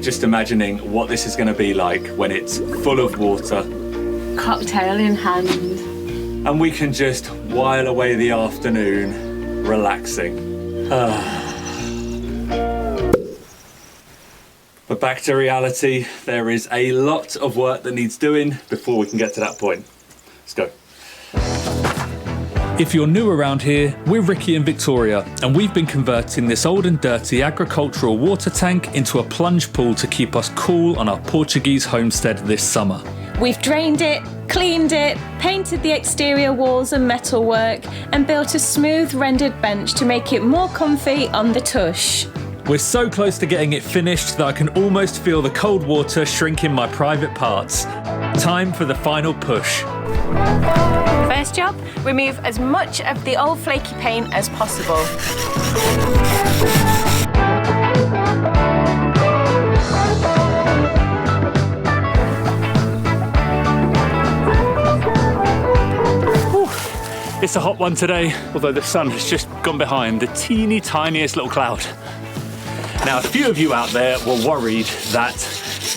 just imagining what this is going to be like when it's full of water. Cocktail in hand. And we can just while away the afternoon relaxing. But back to reality, there is a lot of work that needs doing before we can get to that point. Let's go. If you're new around here, we're Ricky and Victoria, and we've been converting this old and dirty agricultural water tank into a plunge pool to keep us cool on our Portuguese homestead this summer. We've drained it, cleaned it, painted the exterior walls and metalwork, and built a smooth rendered bench to make it more comfy on the tush. We're so close to getting it finished that I can almost feel the cold water shrinking my private parts. Time for the final push. First job, remove as much of the old flaky paint as possible. It's a hot one today, although the sun has just gone behind the teeny tiniest little cloud. Now, a few of you out there were worried that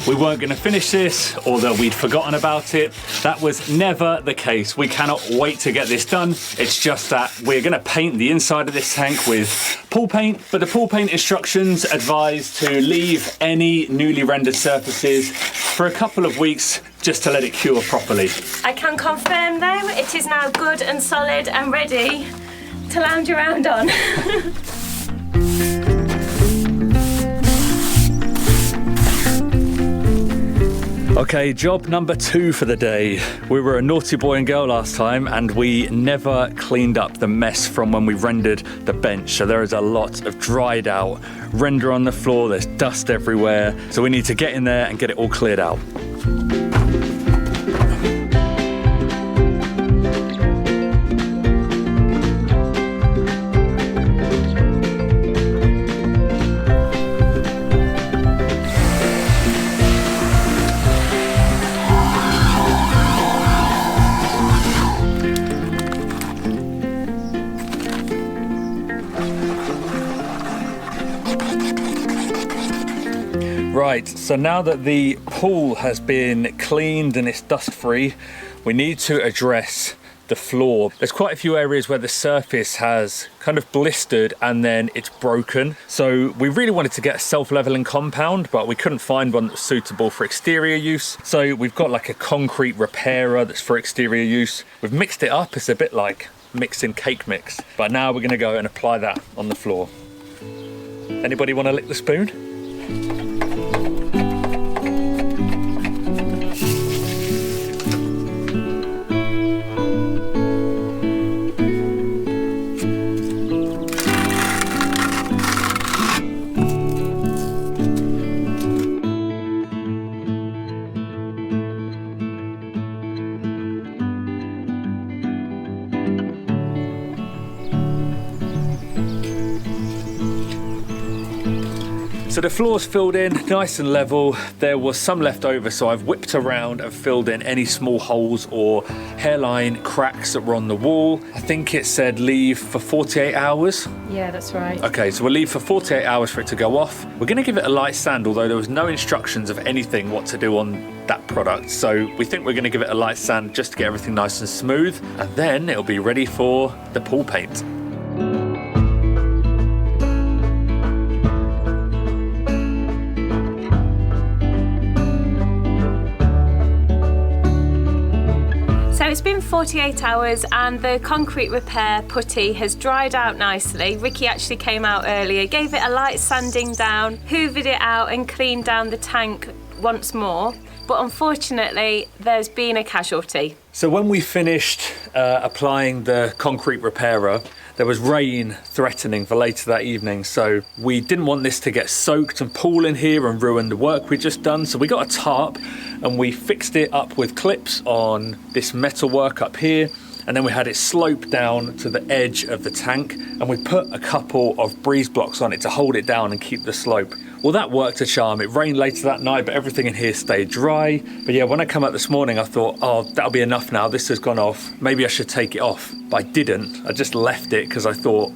we weren't going to finish this or that we'd forgotten about it. That was never the case. We cannot wait to get this done. It's just that we're going to paint the inside of this tank with pool paint, but the pool paint instructions advise to leave any newly rendered surfaces for a couple of weeks just to let it cure properly. I can confirm though, it is now good and solid and ready to lounge around on. Okay, job number 2 for the day. We were a naughty boy and girl last time and we never cleaned up the mess from when we rendered the bench. So there is a lot of dried out render on the floor, there's dust everywhere. So we need to get in there and get it all cleared out. Right, so now that the pool has been cleaned and it's dust free, we need to address the floor. There's quite a few areas where the surface has kind of blistered and then it's broken. So we really wanted to get a self-leveling compound, but we couldn't find one that's suitable for exterior use. So we've got like a concrete repairer that's for exterior use. We've mixed it up, it's a bit like mixing cake mix. But now we're gonna go and apply that on the floor. Anybody wanna lick the spoon? So the floor's filled in nice and level. There was some left over, so I've whipped around and filled in any small holes or hairline cracks that were on the wall. I think it said leave for 48 hours. Yeah, that's right. Okay, so we'll leave for 48 hours for it to go off. We're gonna give it a light sand, although there was no instructions of anything what to do on that product. So we think we're gonna give it a light sand just to get everything nice and smooth, and then it'll be ready for the pool paint. It's been 48 hours and the concrete repair putty has dried out nicely. Ricky actually came out earlier, gave it a light sanding down, hoovered it out and cleaned down the tank once more. But unfortunately, there's been a casualty. So when we finished applying the concrete repairer, there was rain threatening for later that evening. So we didn't want this to get soaked and pool in here and ruin the work we'd just done. So we got a tarp and we fixed it up with clips on this metal work up here. And then we had it slope down to the edge of the tank and we put a couple of breeze blocks on it to hold it down and keep the slope. Well, that worked a charm. It rained later that night, but everything in here stayed dry. But yeah, when I come out this morning, I thought, oh, that'll be enough now. This has gone off. Maybe I should take it off. But I didn't. I just left it because I thought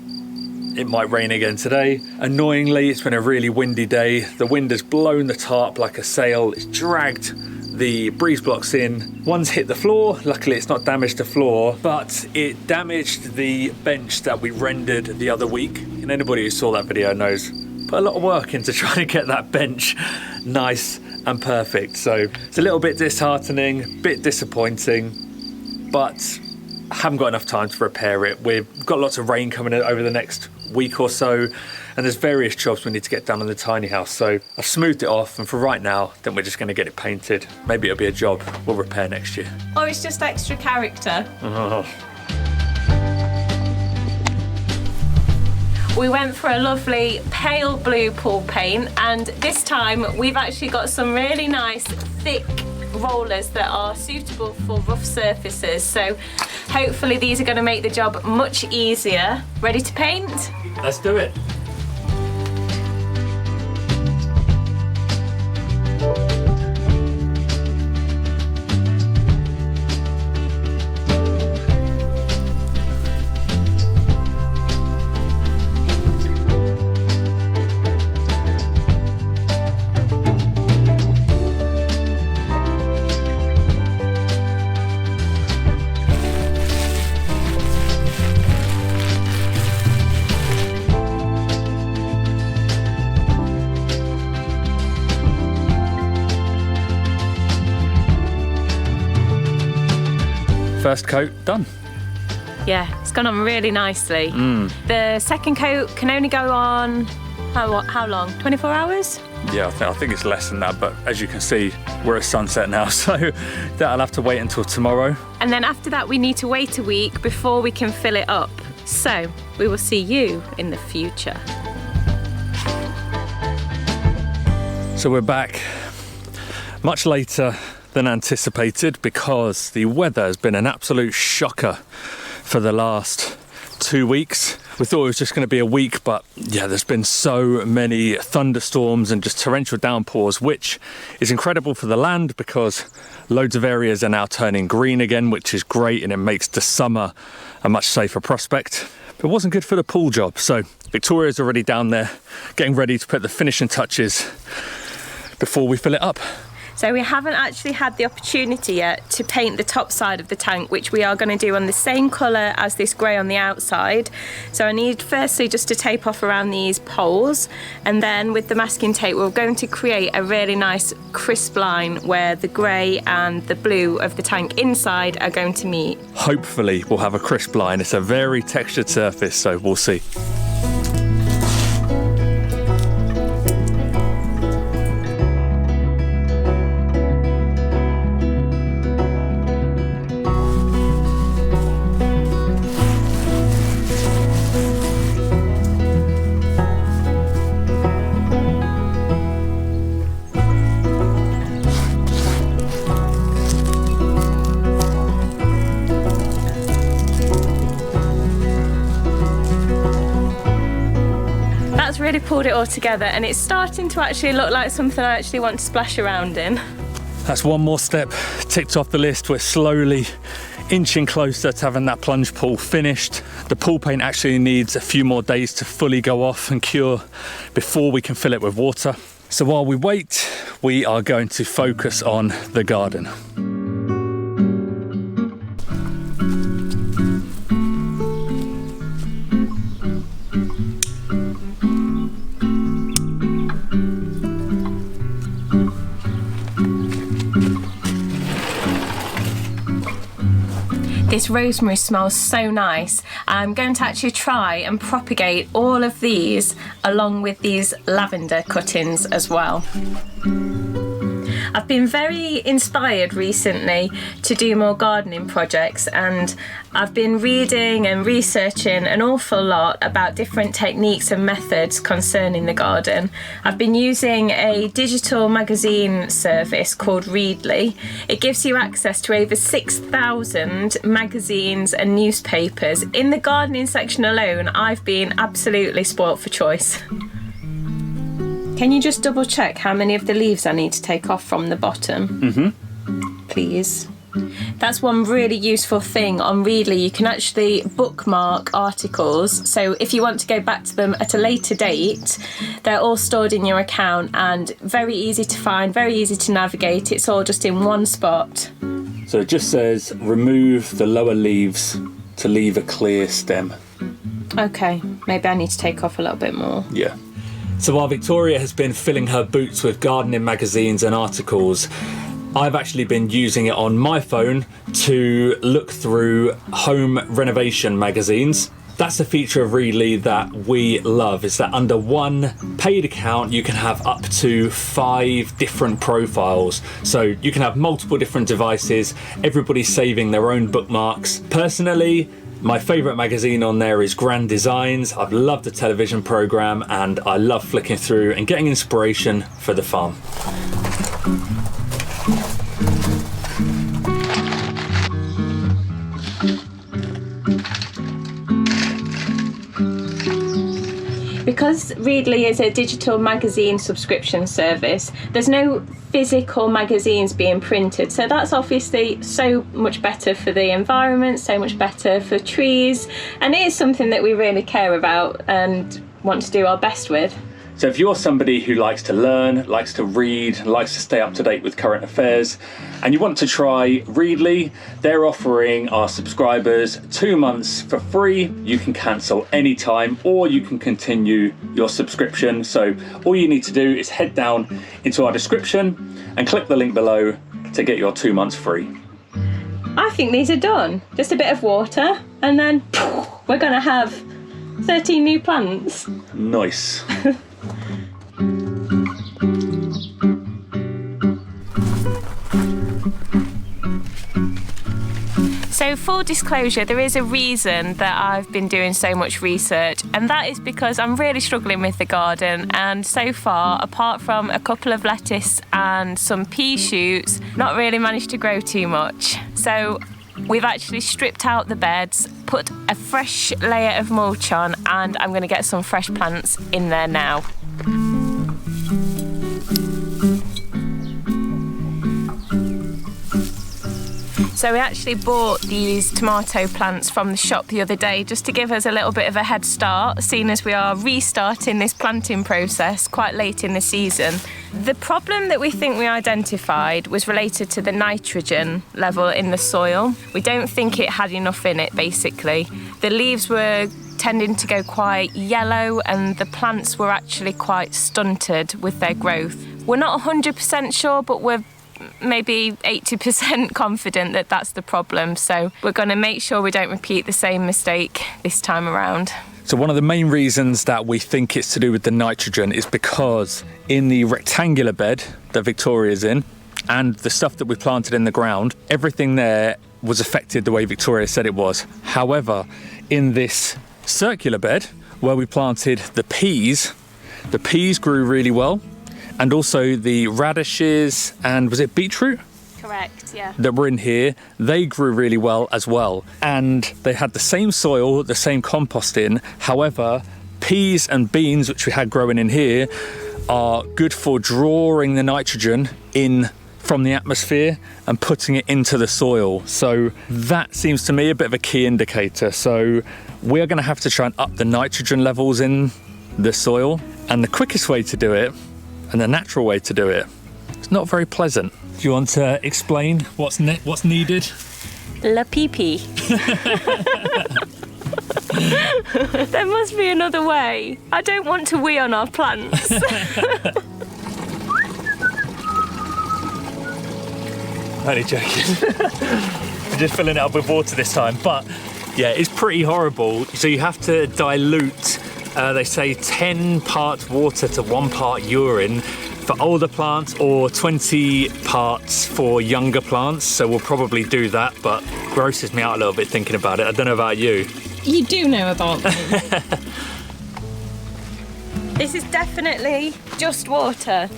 it might rain again today. Annoyingly, it's been a really windy day. The wind has blown the tarp like a sail. It's dragged the breeze blocks in. One's hit the floor. Luckily, it's not damaged the floor, but it damaged the bench that we rendered the other week. And anybody who saw that video knows, put a lot of work into trying to get that bench nice and perfect. So it's a little bit disheartening, a bit disappointing, but I haven't got enough time to repair it. We've got lots of rain coming in over the next week or so, and there's various jobs we need to get done on the tiny house. So I've smoothed it off, and for right now, then we're just going to get it painted. Maybe it'll be a job we'll repair next year. Or it's just extra character. Oh. We went for a lovely pale blue pool paint, and this time we've actually got some really nice thick rollers that are suitable for rough surfaces. So hopefully these are going to make the job much easier. Ready to paint? Let's do it. First coat done. Yeah, it's gone on really nicely. The second coat can only go on, how long? 24 hours? Yeah, I think it's less than that, but as you can see, we're at sunset now, so that'll have to wait until tomorrow. And then after that, we need to wait a week before we can fill it up. So we will see you in the future. So we're back much later than anticipated because the weather has been an absolute shocker for the last 2 weeks. We thought it was just going to be a week, but yeah, there's been so many thunderstorms and just torrential downpours, which is incredible for the land because loads of areas are now turning green again, which is great, and it makes the summer a much safer prospect. But it wasn't good for the pool job, so Victoria's already down there getting ready to put the finishing touches before we fill it up. So we haven't actually had the opportunity yet to paint the top side of the tank, which we are going to do on the same colour as this grey on the outside. So I need firstly just to tape off around these poles, and then with the masking tape we're going to create a really nice crisp line where the grey and the blue of the tank inside are going to meet. Hopefully we'll have a crisp line. It's a very textured surface, so we'll see. Really pulled it all together, and it's starting to actually look like something I actually want to splash around in. That's one more step ticked off the list. We're slowly inching closer to having that plunge pool finished. The pool paint actually needs a few more days to fully go off and cure before we can fill it with water. So while we wait, we are going to focus on the garden. This rosemary smells so nice. I'm going to actually try and propagate all of these along with these lavender cuttings as well. I've been very inspired recently to do more gardening projects, and I've been reading and researching an awful lot about different techniques and methods concerning the garden. I've been using a digital magazine service called Readly. It gives you access to over 6,000 magazines and newspapers. In the gardening section alone, I've been absolutely spoilt for choice. Can you just double check how many of the leaves I need to take off from the bottom? Please. That's one really useful thing on Readly. You can actually bookmark articles. So if you want to go back to them at a later date, they're all stored in your account and very easy to find, very easy to navigate. It's all just in one spot. So it just says remove the lower leaves to leave a clear stem. Okay, maybe I need to take off a little bit more. Yeah. So while Victoria has been filling her boots with gardening magazines and articles, I've actually been using it on my phone to look through home renovation magazines. That's a feature of Readly that we love, is that under one paid account you can have up to 5 different profiles. So you can have multiple different devices, everybody's saving their own bookmarks. Personally, my favourite magazine on there is Grand Designs. I've loved the television programme and I love flicking through and getting inspiration for the farm. Because Readly is a digital magazine subscription service, there's no physical magazines being printed. So that's obviously so much better for the environment, so much better for trees, and it is something that we really care about and want to do our best with. So if you're somebody who likes to learn, likes to read, likes to stay up to date with current affairs, and you want to try Readly, they're offering our subscribers 2 months for free. You can cancel anytime or you can continue your subscription. So all you need to do is head down into our description and click the link below to get your 2 months free. I think these are done. Just a bit of water and then we're going to have 13 new plants. Nice. So full disclosure, there is a reason that I've been doing so much research, and that is because I'm really struggling with the garden, and so far, apart from a couple of lettuce and some pea shoots, not really managed to grow too much. So we've actually stripped out the beds, put a fresh layer of mulch on, and I'm going to get some fresh plants in there now. So we actually bought these tomato plants from the shop the other day just to give us a little bit of a head start, seeing as we are restarting this planting process quite late in the season. The problem that we think we identified was related to the nitrogen level in the soil. We don't think it had enough in it, basically. The leaves were tending to go quite yellow and the plants were actually quite stunted with their growth. We're not 100% sure, but we're maybe 80% confident that that's the problem. So we're going to make sure we don't repeat the same mistake this time around. So one of the main reasons that we think it's to do with the nitrogen is because in the rectangular bed that Victoria's in and the stuff that we planted in the ground, everything there was affected the way Victoria said it was. However, in this circular bed where we planted the peas grew really well. And also the radishes and was it beetroot? Correct, yeah. That were in here, they grew really well as well. And they had the same soil, the same compost in. However, peas and beans, which we had growing in here, are good for drawing the nitrogen in from the atmosphere and putting it into the soil. So that seems to me a bit of a key indicator. So we're going to have to try and up the nitrogen levels in the soil. And the quickest way to do it, and the natural way to do it, it's not very pleasant. Do you want to explain what's needed? La pee-pee. There must be another way. I don't want to wee on our plants. Only joking. I'm just filling it up with water this time, but yeah, it's pretty horrible. So you have to dilute, they say 10 parts water to 1 part urine for older plants or 20 parts for younger plants. So we'll probably do that, but grosses me out a little bit thinking about it. I don't know about you. You do know about me. This is definitely just water.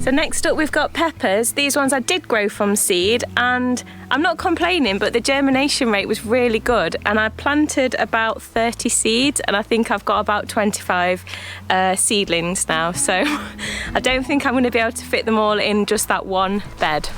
So next up we've got peppers. These ones I did grow from seed and I'm not complaining, but the germination rate was really good, and I planted about 30 seeds, and I think I've got about 25 seedlings now, so I don't think I'm going to be able to fit them all in just that one bed.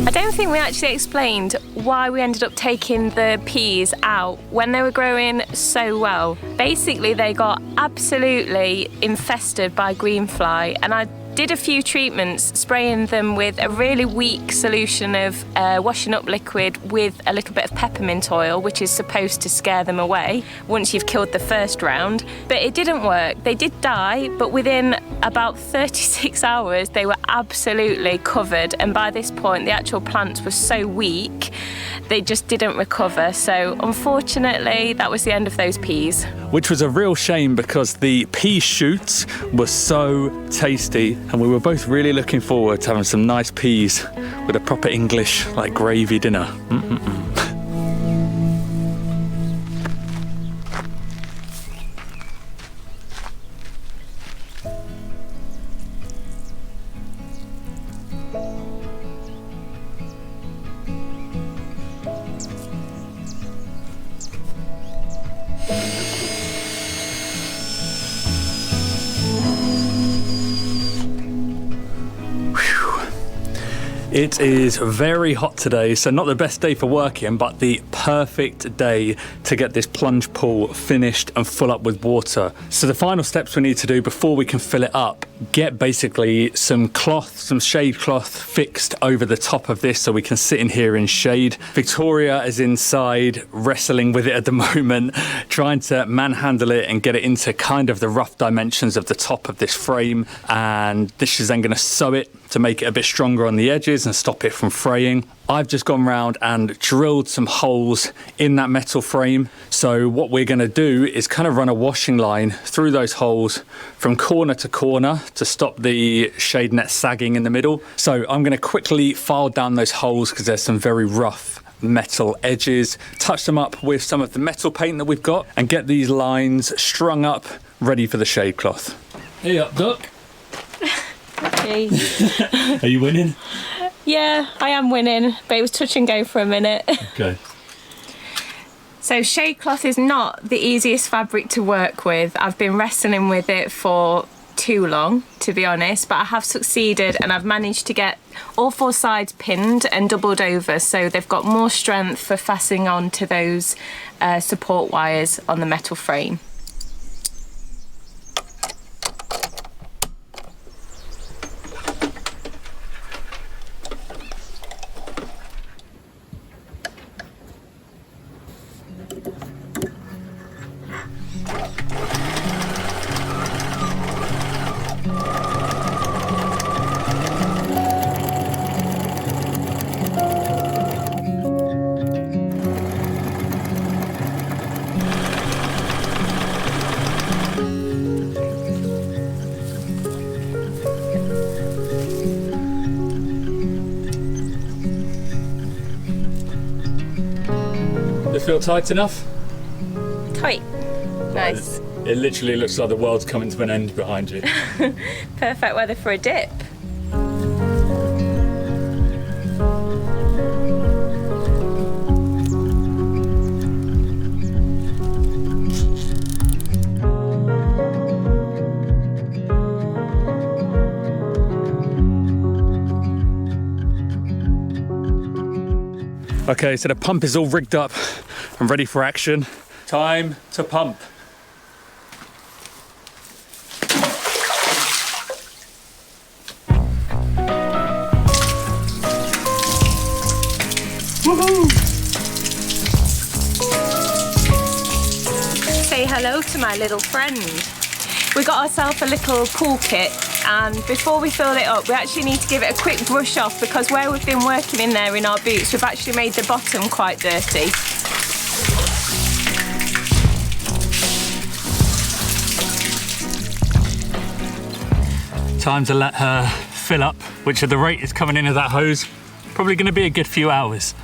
I don't think we actually explained why we ended up taking the peas out when they were growing so well. Basically, they got absolutely infested by greenfly, and I did a few treatments, spraying them with a really weak solution of washing up liquid with a little bit of peppermint oil, which is supposed to scare them away once you've killed the first round. But it didn't work. They did die, but within about 36 hours, they were absolutely covered. And by this point, the actual plants were so weak, they just didn't recover. So unfortunately, that was the end of those peas. Which was a real shame because the pea shoots were so tasty, and we were both really looking forward to having some nice peas with a proper English, like, gravy dinner. It is very hot today, so not the best day for working, but the perfect day to get this plunge pool finished and full up with water. So the final steps we need to do before we can fill it up, get basically some cloth, some shade cloth fixed over the top of this so we can sit in here in shade. Victoria is inside wrestling with it at the moment, trying to manhandle it and get it into kind of the rough dimensions of the top of this frame, and this is then going to sew it to make it a bit stronger on the edges and stop it from fraying. I've just gone round and drilled some holes in that metal frame. So what we're going to do is kind of run a washing line through those holes from corner to corner to stop the shade net sagging in the middle. So I'm going to quickly file down those holes because there's some very rough metal edges, touch them up with some of the metal paint that we've got, and get these lines strung up ready for the shade cloth. Hey up, Duck. Okay. Are you winning? Yeah, I am winning, but it was touch and go for a minute. Okay. So shade cloth is not the easiest fabric to work with. I've been wrestling with it for too long, to be honest, but I have succeeded, and I've managed to get all four sides pinned and doubled over, so they've got more strength for fastening on to those support wires on the metal frame. Does it feel tight enough? Tight. Nice. It literally looks like the world's coming to an end behind you. Perfect weather for a dip. Okay, so the pump is all rigged up and ready for action. Time to pump. Woohoo! Say hello to my little friend. We got ourselves a little pool kit, and before we fill it up we actually need to give it a quick brush off, because where we've been working in there in our boots we've actually made the bottom quite dirty. Time to let her fill up, which at the rate it's coming in of that hose, probably going to be a good few hours.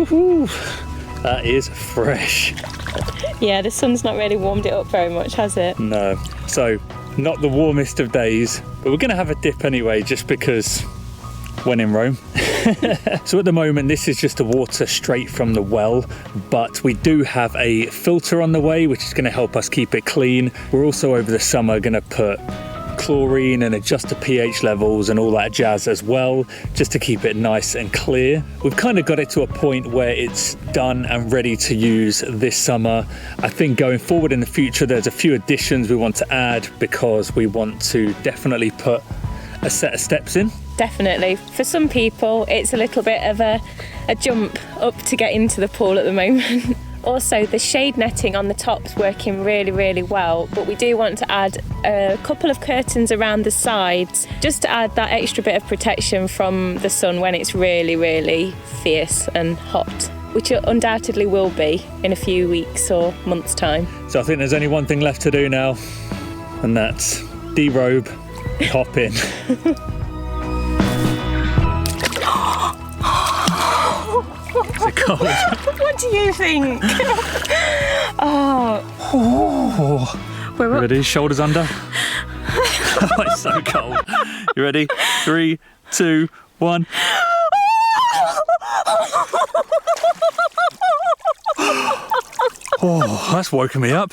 Woohoo! That is fresh. Yeah, the sun's not really warmed it up very much, has it? No. So, not the warmest of days, but we're going to have a dip anyway, just because when in Rome. So at the moment, this is just the water straight from the well, but we do have a filter on the way, which is going to help us keep it clean. We're also over the summer going to put chlorine and adjust the pH levels and all that jazz as well, just to keep it nice and clear. We've kind of got it to a point where it's done and ready to use this summer. I think going forward in the future, there's a few additions we want to add, because we want to definitely put a set of steps in. Definitely. For some people, it's a little bit of a jump up to get into the pool at the moment. Also, the shade netting on the top's working really, really well, but we do want to add a couple of curtains around the sides, just to add that extra bit of protection from the sun when it's really, really fierce and hot, which it undoubtedly will be in a few weeks or months' time. So I think there's only one thing left to do now, and that's derobe, hop in. Is it cold? What do you think? We're up. Ready? Shoulders under. Oh, it's so cold. You ready? 3, 2, 1. Oh, that's woken me up.